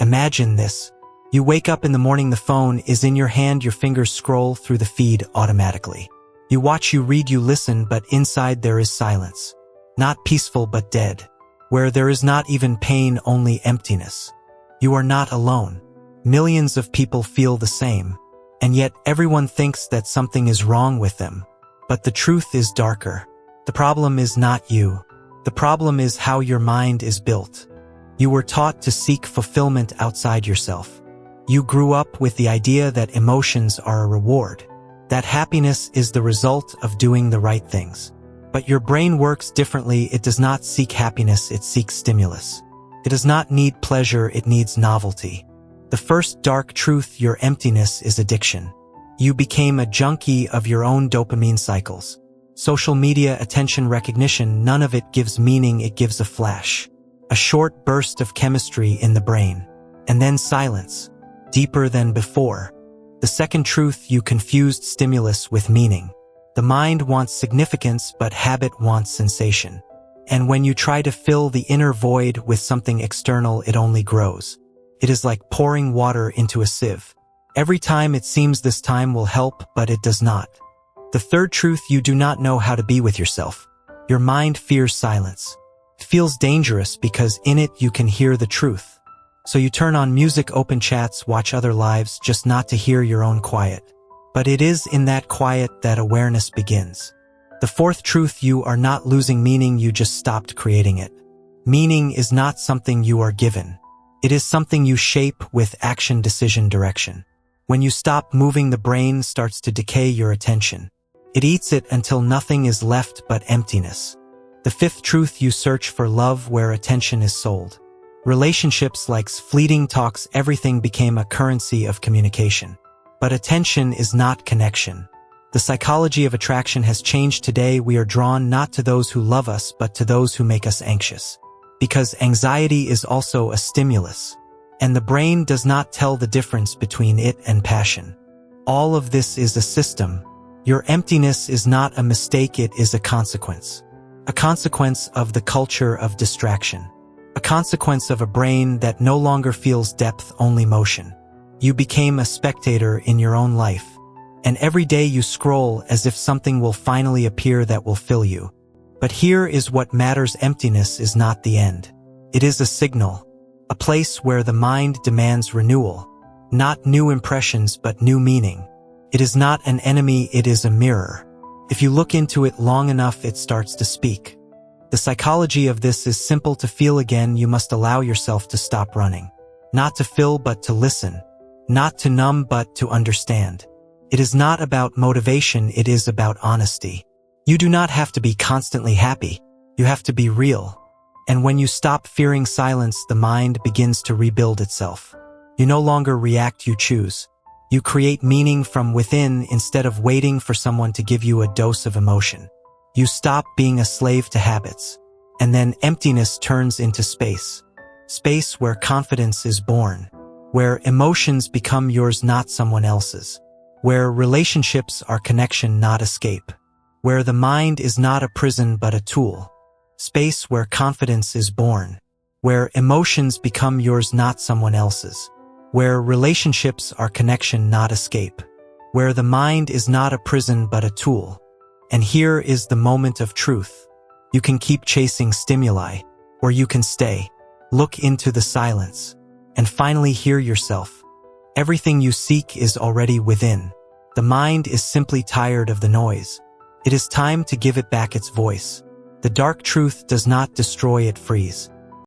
Imagine this. You wake up in the morning, the phone is in your hand, your fingers scroll through the feed automatically. You watch, you read, you listen, but inside there is silence. Not peaceful but dead. Where there is not even pain, only emptiness. You are not alone. Millions of people feel the same. And yet everyone thinks that something is wrong with them. But the truth is darker. The problem is not you. The problem is how your mind is built. You were taught to seek fulfillment outside yourself. You grew up with the idea that emotions are a reward, that happiness is the result of doing the right things. But your brain works differently. It does not seek happiness, it seeks stimulus. It does not need pleasure, it needs novelty. The first dark truth, your emptiness is addiction. You became a junkie of your own dopamine cycles. Social media, attention, recognition, none of it gives meaning, it gives a flash. A short burst of chemistry in the brain. And then silence. Deeper than before. The second truth, you confused stimulus with meaning. The mind wants significance, but habit wants sensation. And when you try to fill the inner void with something external, it only grows. It is like pouring water into a sieve. Every time it seems this time will help, but it does not. The third truth, you do not know how to be with yourself. Your mind fears silence. It feels dangerous because in it you can hear the truth. So you turn on music, open chats, watch other lives, just not to hear your own quiet. But it is in that quiet that awareness begins. The fourth truth, you are not losing meaning, you just stopped creating it. Meaning is not something you are given. It is something you shape with action, decision, direction. When you stop moving, the brain starts to decay your attention. It eats it until nothing is left but emptiness. The fifth truth, you search for love where attention is sold. Relationships like fleeting talks, everything became a currency of communication. But attention is not connection. The psychology of attraction has changed today. We are drawn not to those who love us, but to those who make us anxious. Because anxiety is also a stimulus. And the brain does not tell the difference between it and passion. All of this is a system. Your emptiness is not a mistake, it is a consequence. A consequence of the culture of distraction. A consequence of a brain that no longer feels depth, only motion. You became a spectator in your own life. And every day you scroll as if something will finally appear that will fill you. But here is what matters, emptiness is not the end. It is a signal. A place where the mind demands renewal. Not new impressions but new meaning. It is not an enemy, it is a mirror. If you look into it long enough, it starts to speak. The psychology of this is simple. To feel again, you must allow yourself to stop running. Not to fill but to listen. Not to numb but to understand. It is not about motivation, it is about honesty. You do not have to be constantly happy. You have to be real. And when you stop fearing silence, the mind begins to rebuild itself. You no longer react, you choose. You create meaning from within instead of waiting for someone to give you a dose of emotion. You stop being a slave to habits. And then emptiness turns into space. Space where confidence is born. Where emotions become yours, not someone else's. Where relationships are connection, not escape. Where the mind is not a prison but a tool. Space where confidence is born. Where emotions become yours, not someone else's. Where relationships are connection, not escape. Where the mind is not a prison but a tool. And here is the moment of truth. You can keep chasing stimuli, or you can stay. Look into the silence. And finally hear yourself. Everything you seek is already within. The mind is simply tired of the noise. It is time to give it back its voice. The dark truth does not destroy, it frees.